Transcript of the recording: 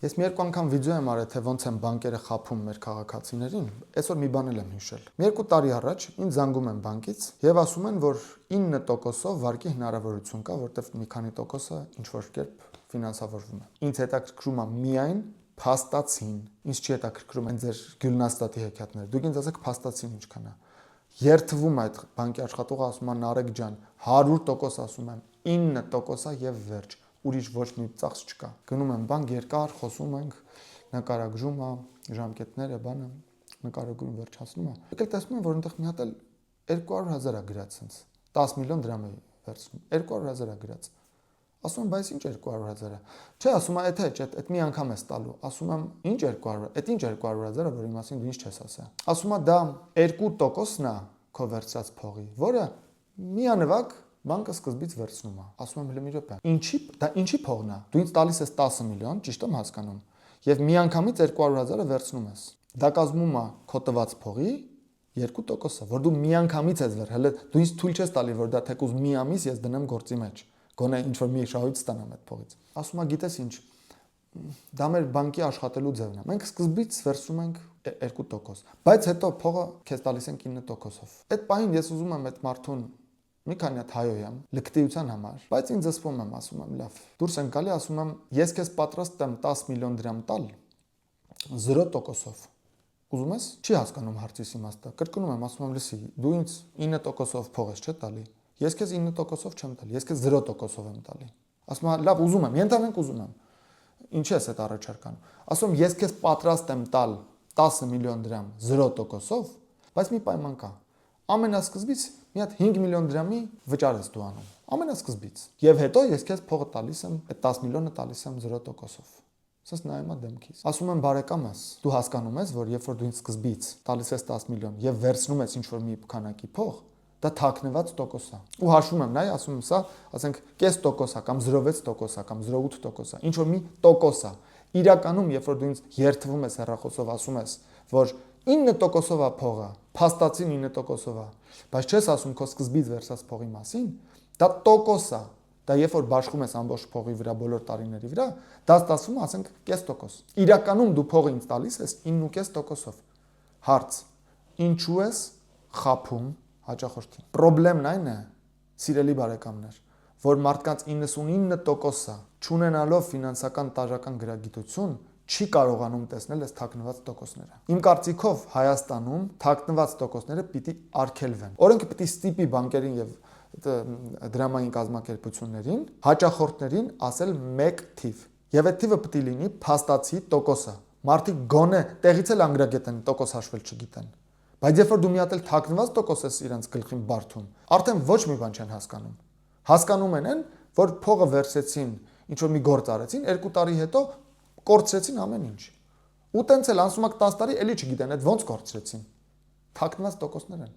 Ես մի երկու անգամ վիդեո եմ արել, թե ոնց են բանկերը խաբում մեր քաղաքացիներին, այսօր մի բան եմ հիշել։ Մի երկու տարի առաջ ինձ զանգում են բանկից եւ ասում են, որ 9%-ով վարկի հնարավորություն կա, որտեղ մի քանի տոկոսը ինչ որ կերպ ֆինանսավորվում է։ Ինձ հետաքրքրում է միայն փաստացին։ Ինձ չի հետաքրքրում այն ձեր գյուլնաստատի հեքիաթները։ Դուք ինձ ասեք փաստացին ինչքան է։ Երթվում այդ բանկի աշխատողը ասում է Նարեկ ջան, 100% ասում եմ, 9% եւ վերջ։ Ուրիշ ոչ մի ծախս չկա։ Գնում եմ բանկ, երկար խոսում ենք, նկարագրում է, ժամկետները, բանը, նկարագրում վերջացնում է։ Եկել տեսնում եմ, որ այնտեղ մի հատ էլ 200,000 է գրած ցենց 10 միլիոն դրամ է վերցնում։ 200,000 է գրած։ Ասում եմ, բայց ինչ 200,000-ը։ Չէ, ասում է, այդ մի անգամ ես տալու։ Ասում եմ, ինչ 200, այդ ինչ 200,000-ը, որի մասին դու ինչ չես ասա։ Ասում է, դա 2%-ն է քո վերցրած փողի, որը միանվագ բանկը սկզբից վերցնում է։ Ասում եմ, մի րոպե։ Ինչի փողն է։ Դու ինձ տալիս ես 10 միլիոն, ճիշտ եմ հասկանում։ Եվ միանգամից 200,000-ը վերցնում ես։ Դա կազմում է քո տված փողի 2%-ը, որ դու միանգամից ես վեր, հələ դու ինձ թույլ չես տալի, որ դա թեկուզ մի ամիս ես դնեմ գործի մեջ։ Գոնե ինչ որ մի շահույթ ստանամ այդ փողից։ Ասում է, գիտես ինչ, դա մեր բանկի աշխատելու ձևն է։ Մենք սկզբից վերցնում ենք 2%, բայց հետո փողը քեզ տալիս ենք 9%-ով։ Այդ պահին ես ուզում եմ այդ մարդուն մի քանի հատ հայոյամ լկտիության համար, բայց ինձ զսպում եմ, ասում եմ, լավ։ Դուրս են գալի, ասում եմ, ես քեզ պատրաստ եմ 10 միլիոն դրամ տալ 0%-ով։ Ուզում ես։ Չի հասկանում հարցիս իմաստը։ Կրկնում եմ, ասում եմ, լսի, դու ինձ 9%-ով փող ես չէ տալի։ Ես քեզ 9%-ով չեմ տալի, ես քեզ 0%-ով եմ տալի։ Ասում եմ, լավ, ուզում եմ, ենթադրենք ուզում եմ։ Ինչի՞ ես այդ առաջարկանում։ Ասում եմ, ես քեզ պատրաստ եմ տալ 10 միլիոն դրամ 0%-ով, բայց մի պայման կա։ Ամենասկզբից մի հատ 5 միլիոն դրամի վճար ես դու անում։ Ամենասկզբից։ Եվ հետո ես քեզ փողը տալիս եմ, այդ 10 միլիոնը տալիս եմ 0%-ով։ Սենց նայում եմ դեմքից։ Ասում եմ, բարեկամս, դու հասկանում ես, որ երբ որ դու ինձ սկզբից տալիս ես 10 միլիոն եւ վերցնում ես ինչ-որ մի քանակի փող, դա թաքնված տոկոս է։ Ու հաշվում եմ, նայ, ասում եմ, սա, ասենք, կես տոկոս է կամ 0.6% է կամ 0.8% է, ինչ որ մի տոկոս է։ Իրականում, երբ որ դու ինձ երթվում ես հեռախոսով, ասում ես, որ 9%-ով է փողը, փաստացին 9%-ով է, բայց չես ասում քո սկզբից վերցած փողի մասին, դա տոկոս է։ Դա երբ որ բաշխում ես ամբողջ փողի վրա բոլոր տարիների վրա, դա ստացվում է, ասենք, կես տոկոս։ Իրականում դու փողը ինձ տալիս ես 9.5%-ով։ Հարց. ինչու ես խափում հաճախորդին։ Պրոբլեմն այն է, սիրելի բարեկամներ, որ մարդկանց 99%-ը չունենալով ֆինանսական տարրական գրագիտություն չի կարողանում տեսնել այս թաքնված տոկոսները։ Իմ կարծիքով Հայաստանում թաքնված տոկոսները պիտի արգելվեն։ Օրենքը պիտի ստիպի բանկերին եւ դրամային կազմակերպություններին հաճախորդներին ասել 1 թիվ։ Եվ այդ թիվը պիտի լինի փաստացի տոկոսը։ Մարդիկ գոնե տեղից էլ անգրագետ են տոկոս հաշվել չգիտեն։ Բայց երբ որ դու մի հատ էլ թաքնված տոկոս ես իրենց գլխին բարթում, արդեն ոչ մի բան չեն հասկանում։ Հասկանում են, որ փողը վերցեցին, ինչ որ մի գործ արեցին, 2 տարի հետո կորցրեցին ամեն ինչ։ Ու տենց էլ անցում է 10 տարի, էլի չգիտեն, այդ ոնց կորցրեցին։ Թաքնված տոկոսներ են։